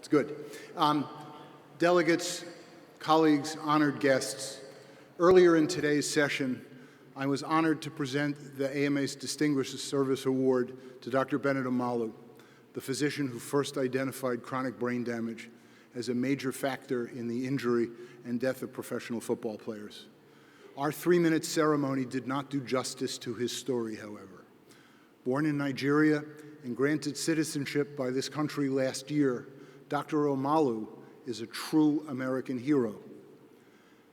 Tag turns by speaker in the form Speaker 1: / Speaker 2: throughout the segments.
Speaker 1: It's good. Delegates, colleagues, honored guests, earlier in today's session, I was honored to present the AMA's Distinguished Service Award to Dr. Bennet Omalu, the physician who first identified chronic brain damage as a major factor in the injury and death of professional football players. Our 3-minute ceremony did not do justice to his story, however. Born in Nigeria and granted citizenship by this country last year, Dr. Omalu is a true American hero.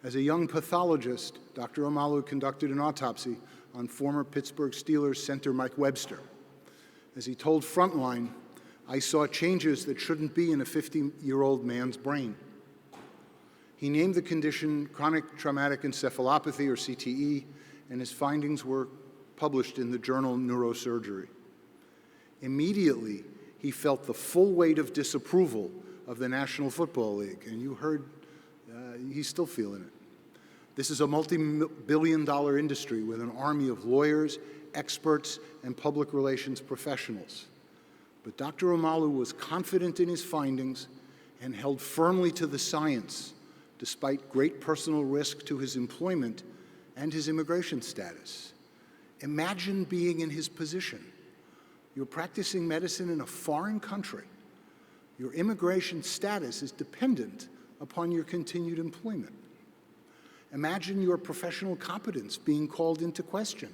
Speaker 1: As a young pathologist, Dr. Omalu conducted an autopsy on former Pittsburgh Steelers center Mike Webster. As he told Frontline, "I saw changes that shouldn't be in a 50-year-old man's brain." He named the condition chronic traumatic encephalopathy, or CTE, and his findings were published in the journal Neurosurgery. Immediately, he felt the full weight of disapproval of the National Football League, and you heard he's still feeling it. This is a multi-billion-dollar industry with an army of lawyers, experts, and public relations professionals. But Dr. Omalu was confident in his findings and held firmly to the science, despite great personal risk to his employment and his immigration status. Imagine being in his position. You're practicing medicine in a foreign country. Your immigration status is dependent upon your continued employment. Imagine your professional competence being called into question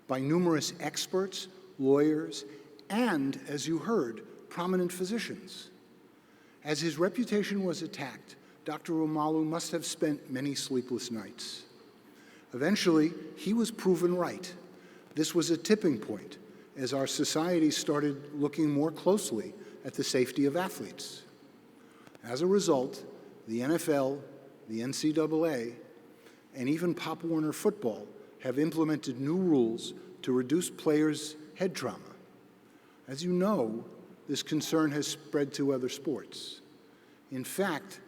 Speaker 1: by numerous experts, lawyers, and, as you heard, prominent physicians. As his reputation was attacked, Dr. Omalu must have spent many sleepless nights. Eventually, he was proven right. This was a tipping point as our society started looking more closely at the safety of athletes. As a result, the NFL, the NCAA, and even Pop Warner Football have implemented new rules to reduce players' head trauma. As you know, this concern has spread to other sports. In fact,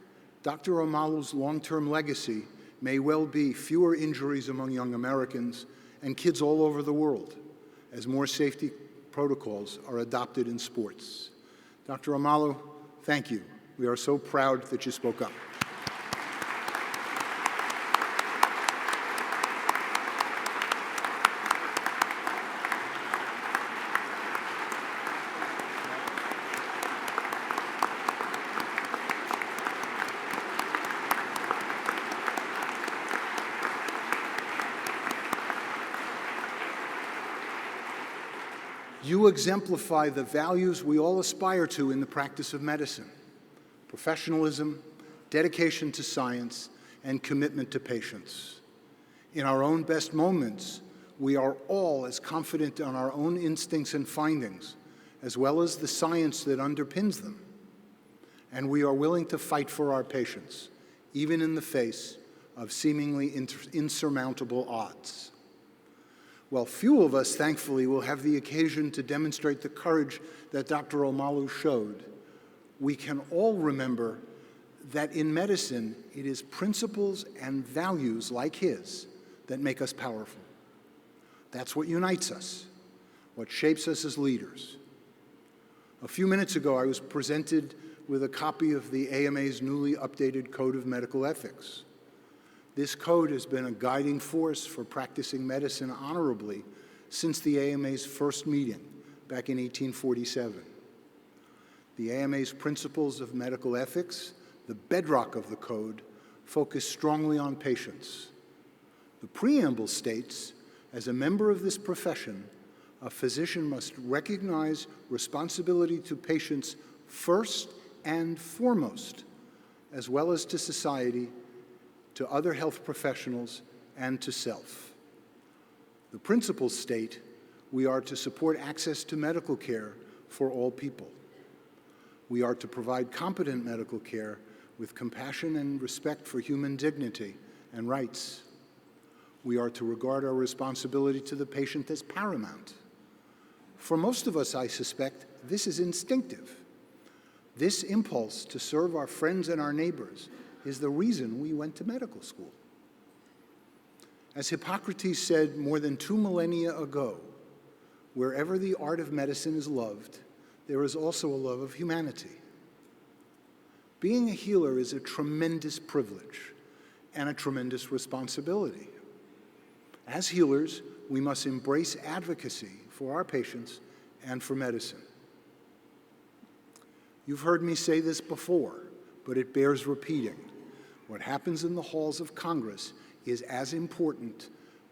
Speaker 1: Dr. Omalu's long-term legacy may well be fewer injuries among young Americans and kids all over the world, as more safety protocols are adopted in sports. Dr. Omalu, thank you. We are so proud that you spoke up. You exemplify the values we all aspire to in the practice of medicine: professionalism, dedication to science, and commitment to patients. In our own best moments, we are all as confident in our own instincts and findings, as well as the science that underpins them. And we are willing to fight for our patients, even in the face of seemingly insurmountable odds. While few of us, thankfully, will have the occasion to demonstrate the courage that Dr. Omalu showed, we can all remember that in medicine, it is principles and values like his that make us powerful. That's what unites us, what shapes us as leaders. A few minutes ago, I was presented with a copy of the AMA's newly updated Code of Medical Ethics. This code has been a guiding force for practicing medicine honorably since the AMA's first meeting back in 1847. The AMA's principles of medical ethics, the bedrock of the code, focus strongly on patients. The preamble states, as a member of this profession, a physician must recognize responsibility to patients first and foremost, as well as to society, to other health professionals, and to self. The principles state we are to support access to medical care for all people. We are to provide competent medical care with compassion and respect for human dignity and rights. We are to regard our responsibility to the patient as paramount. For most of us, I suspect, this is instinctive. This impulse to serve our friends and our neighbors is the reason we went to medical school. As Hippocrates said more than 2 millennia ago, wherever the art of medicine is loved, there is also a love of humanity. Being a healer is a tremendous privilege and a tremendous responsibility. As healers, we must embrace advocacy for our patients and for medicine. You've heard me say this before, but it bears repeating. What happens in the halls of Congress is as important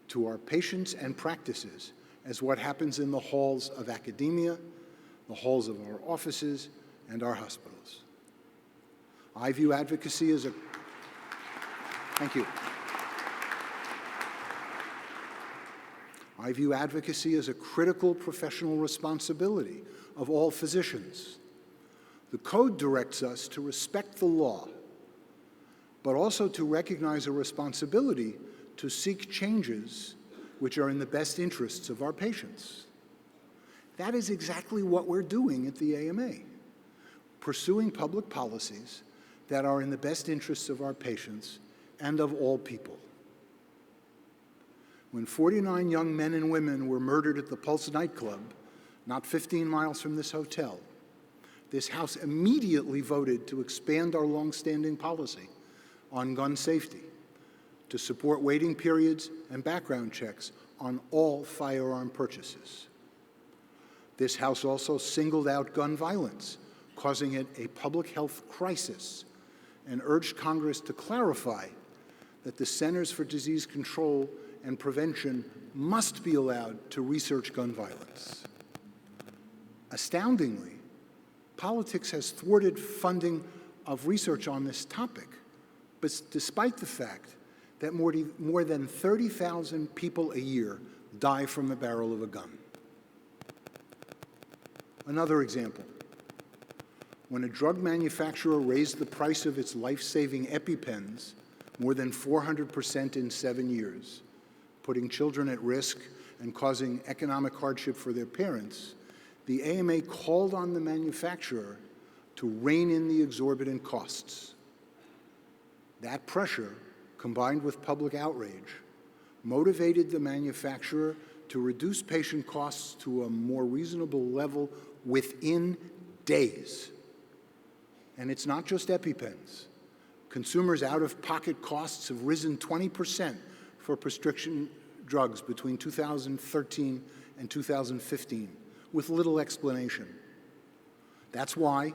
Speaker 1: to our patients and practices as what happens in the halls of academia, the halls of our offices, and our hospitals. I view advocacy as a Thank you. I view advocacy as a critical professional responsibility of all physicians. The Code directs us to respect the law, but also to recognize a responsibility to seek changes which are in the best interests of our patients. That is exactly what we're doing at the AMA, pursuing public policies that are in the best interests of our patients and of all people. When 49 young men and women were murdered at the Pulse nightclub, not 15 miles from this hotel, this House immediately voted to expand our longstanding policy on gun safety, to support waiting periods and background checks on all firearm purchases. This House also singled out gun violence, causing it a public health crisis, and urged Congress to clarify that the Centers for Disease Control and Prevention must be allowed to research gun violence. Astoundingly, politics has thwarted funding of research on this topic, but despite the fact that more than 30,000 people a year die from the barrel of a gun. Another example, when a drug manufacturer raised the price of its life-saving EpiPens more than 400% in 7 years, putting children at risk and causing economic hardship for their parents, the AMA called on the manufacturer to rein in the exorbitant costs. That pressure, combined with public outrage, motivated the manufacturer to reduce patient costs to a more reasonable level within days. And it's not just EpiPens. Consumers' out-of-pocket costs have risen 20% for prescription drugs between 2013 and 2015, with little explanation. That's why,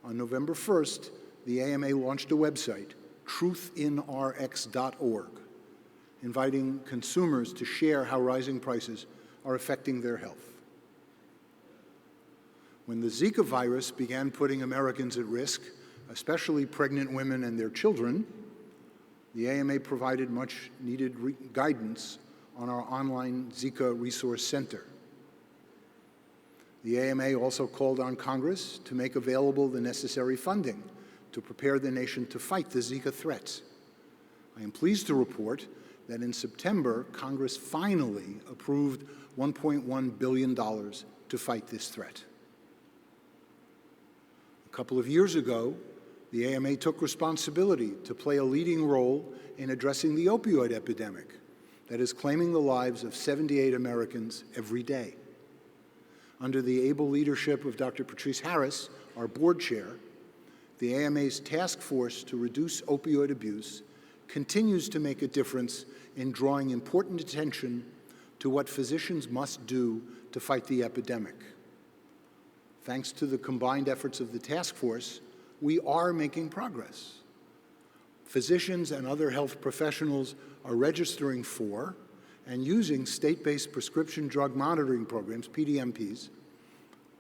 Speaker 1: on November 1st, the AMA launched a website, truthinrx.org, inviting consumers to share how rising prices are affecting their health. When the Zika virus began putting Americans at risk, especially pregnant women and their children, the AMA provided much-needed guidance on our online Zika Resource Center. The AMA also called on Congress to make available the necessary funding to prepare the nation to fight the Zika threats. I am pleased to report that in September, Congress finally approved $1.1 billion to fight this threat. A couple of years ago, the AMA took responsibility to play a leading role in addressing the opioid epidemic that is claiming the lives of 78 Americans every day. Under the able leadership of Dr. Patrice Harris, our board chair, the AMA's task force to reduce opioid abuse continues to make a difference in drawing important attention to what physicians must do to fight the epidemic. Thanks to the combined efforts of the task force, we are making progress. Physicians and other health professionals are registering for and using state-based prescription drug monitoring programs, PDMPs,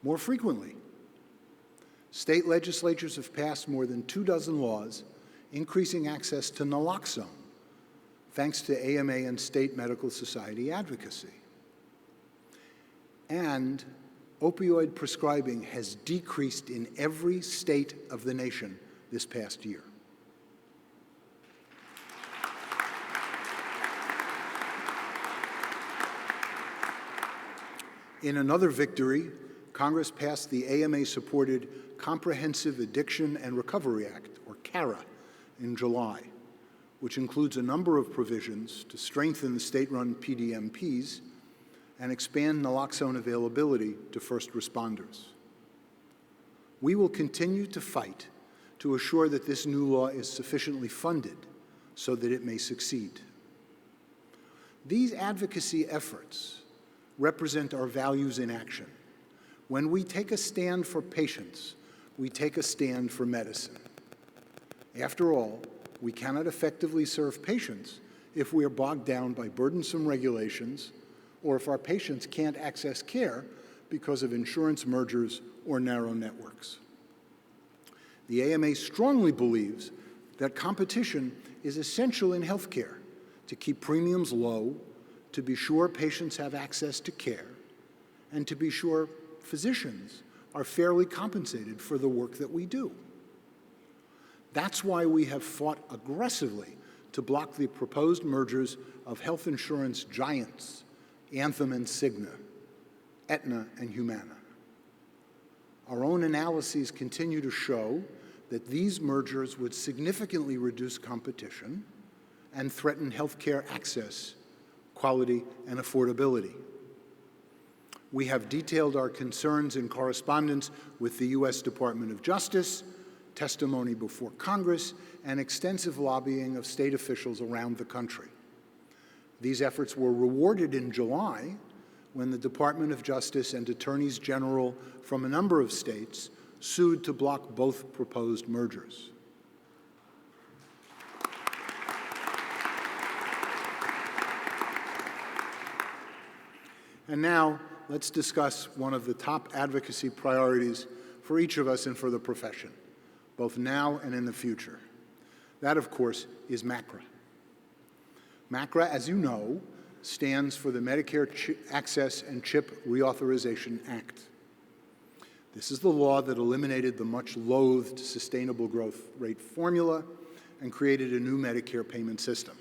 Speaker 1: more frequently. State legislatures have passed more than 24 laws increasing access to naloxone, thanks to AMA and state medical society advocacy. And opioid prescribing has decreased in every state of the nation this past year. In another victory, Congress passed the AMA-supported Comprehensive Addiction and Recovery Act, or CARA, in July, which includes a number of provisions to strengthen the state-run PDMPs and expand naloxone availability to first responders. We will continue to fight to to assure that this new law is sufficiently funded so that it may succeed. These advocacy efforts represent our values in action. When we take a stand for patients, we take a stand for medicine. After all, we cannot effectively serve patients if we are bogged down by burdensome regulations or if our patients can't access care because of insurance mergers or narrow networks. The AMA strongly believes that competition is essential in healthcare to keep premiums low, to be sure patients have access to care, and to be sure physicians are fairly compensated for the work that we do. That's why we have fought aggressively to block the proposed mergers of health insurance giants, Anthem and Cigna, Aetna and Humana. Our own analyses continue to show that these mergers would significantly reduce competition and threaten healthcare access, quality, and affordability. We have detailed our concerns in correspondence with the U.S. Department of Justice, testimony before Congress, and extensive lobbying of state officials around the country. These efforts were rewarded in July when the Department of Justice and attorneys general from a number of states sued to block both proposed mergers. And now, let's discuss one of the top advocacy priorities for each of us and for the profession, both now and in the future. That, of course, is MACRA. MACRA, as you know, stands for the Medicare Access and CHIP Reauthorization Act. This is the law that eliminated the much-loathed sustainable growth rate formula and created a new Medicare payment system.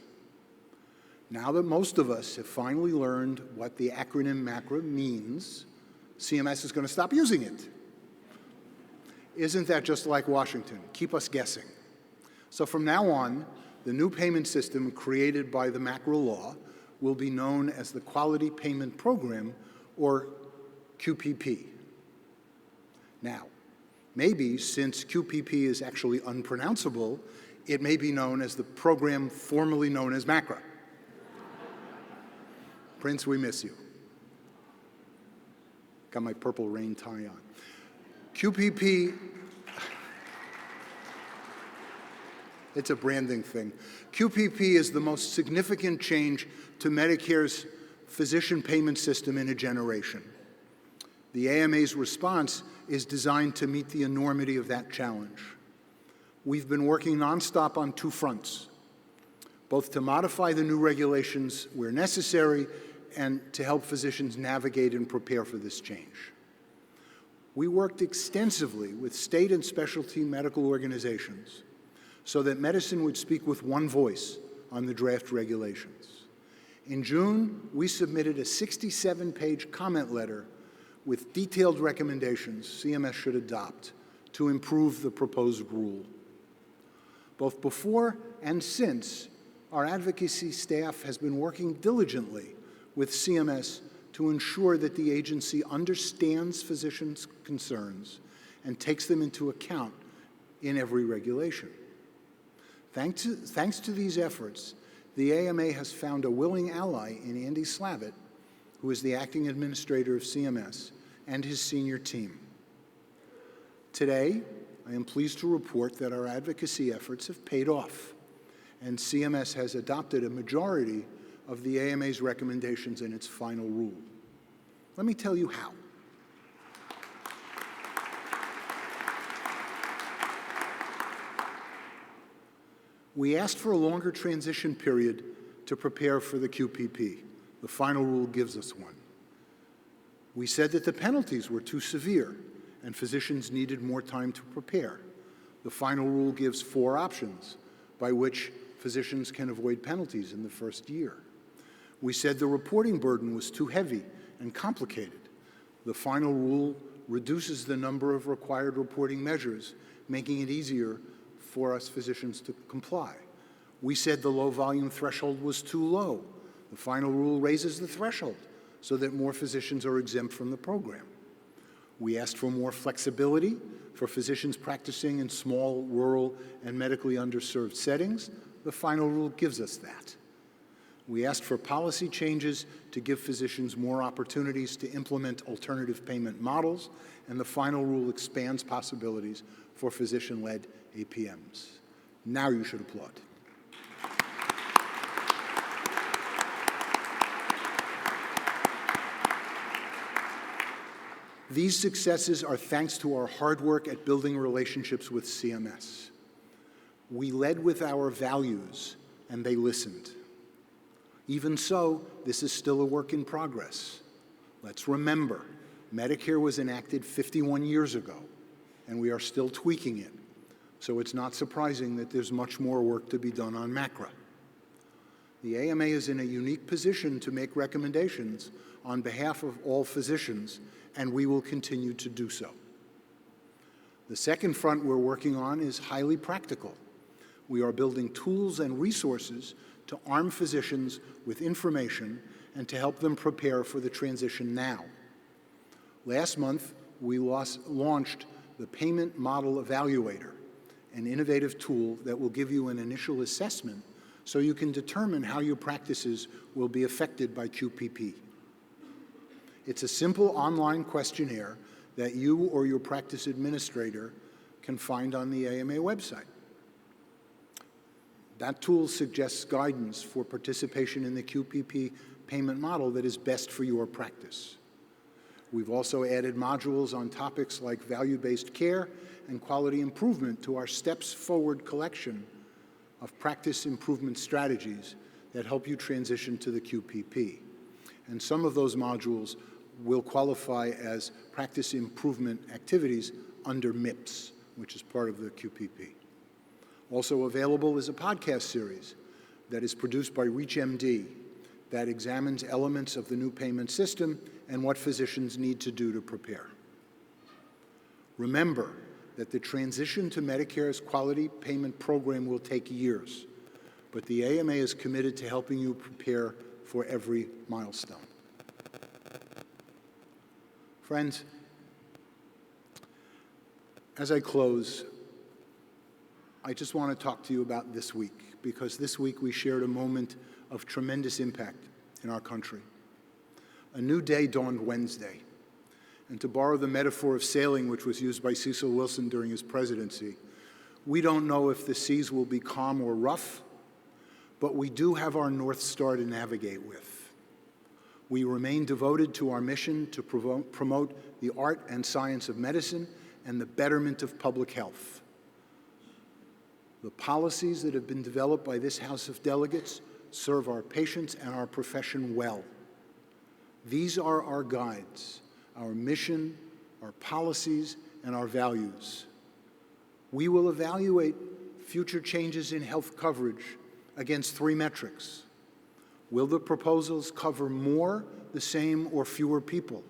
Speaker 1: Now that most of us have finally learned what the acronym MACRA means, CMS is going to stop using it. Isn't that just like Washington? Keep us guessing. So from now on, the new payment system created by the MACRA law will be known as the Quality Payment Program, or QPP. Now, maybe since QPP is actually unpronounceable, it may be known as the program formerly known as MACRA. Prince, we miss you. Got my purple rain tie on. QPP, it's a branding thing. QPP is the most significant change to Medicare's physician payment system in a generation. The AMA's response is designed to meet the enormity of that challenge. We've been working nonstop on two fronts, both to modify the new regulations where necessary and to help physicians navigate and prepare for this change. We worked extensively with state and specialty medical organizations so that medicine would speak with one voice on the draft regulations. In June, we submitted a 67-page comment letter with detailed recommendations CMS should adopt to improve the proposed rule. Both before and since, our advocacy staff has been working diligently with CMS to ensure that the agency understands physicians' concerns and takes them into account in every regulation. Thanks to these efforts, the AMA has found a willing ally in Andy Slavitt, who is the acting administrator of CMS, and his senior team. Today, I am pleased to report that our advocacy efforts have paid off, and CMS has adopted a majority of the AMA's recommendations in its final rule. Let me tell you how. We asked for a longer transition period to prepare for the QPP. The final rule gives us one. We said that the penalties were too severe and physicians needed more time to prepare. The final rule gives 4 options by which physicians can avoid penalties in the first year. We said the reporting burden was too heavy and complicated. The final rule reduces the number of required reporting measures, making it easier for us physicians to comply. We said the low volume threshold was too low. The final rule raises the threshold so that more physicians are exempt from the program. We asked for more flexibility for physicians practicing in small, rural, and medically underserved settings. The final rule gives us that. We asked for policy changes to give physicians more opportunities to implement alternative payment models, and the final rule expands possibilities for physician-led APMs. Now you should applaud. These successes are thanks to our hard work at building relationships with CMS. We led with our values, and they listened. Even so, this is still a work in progress. Let's remember, Medicare was enacted 51 years ago, and we are still tweaking it. So it's not surprising that there's much more work to be done on MACRA. The AMA is in a unique position to make recommendations on behalf of all physicians, and we will continue to do so. The second front we're working on is highly practical. We are building tools and resources to arm physicians with information and to help them prepare for the transition now. Last month, we launched the Payment Model Evaluator, an innovative tool that will give you an initial assessment so you can determine how your practices will be affected by QPP. It's a simple online questionnaire that you or your practice administrator can find on the AMA website. That tool suggests guidance for participation in the QPP payment model that is best for your practice. We've also added modules on topics like value-based care and quality improvement to our Steps Forward collection of practice improvement strategies that help you transition to the QPP. And some of those modules will qualify as practice improvement activities under MIPS, which is part of the QPP. Also available is a podcast series that is produced by ReachMD that examines elements of the new payment system and what physicians need to do to prepare. Remember that the transition to Medicare's quality payment program will take years, but the AMA is committed to helping you prepare for every milestone. Friends, as I close, I just want to talk to you about this week, because this week we shared a moment of tremendous impact in our country. A new day dawned Wednesday, and to borrow the metaphor of sailing which was used by Cecil Wilson during his presidency, we don't know if the seas will be calm or rough, but we do have our North Star to navigate with. We remain devoted to our mission to promote the art and science of medicine and the betterment of public health. The policies that have been developed by this House of Delegates serve our patients and our profession well. These are our guides, our mission, our policies, and our values. We will evaluate future changes in health coverage against three metrics. Will the proposals cover more, the same, or fewer people?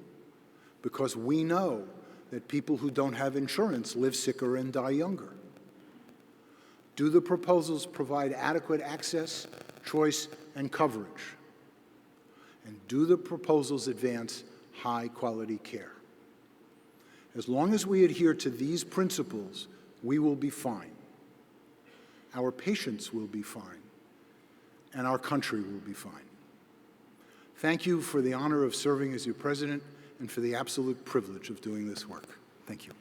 Speaker 1: Because we know that people who don't have insurance live sicker and die younger. Do the proposals provide adequate access, choice, and coverage? And do the proposals advance high-quality care? As long as we adhere to these principles, we will be fine. Our patients will be fine. And our country will be fine. Thank you for the honor of serving as your president and for the absolute privilege of doing this work. Thank you.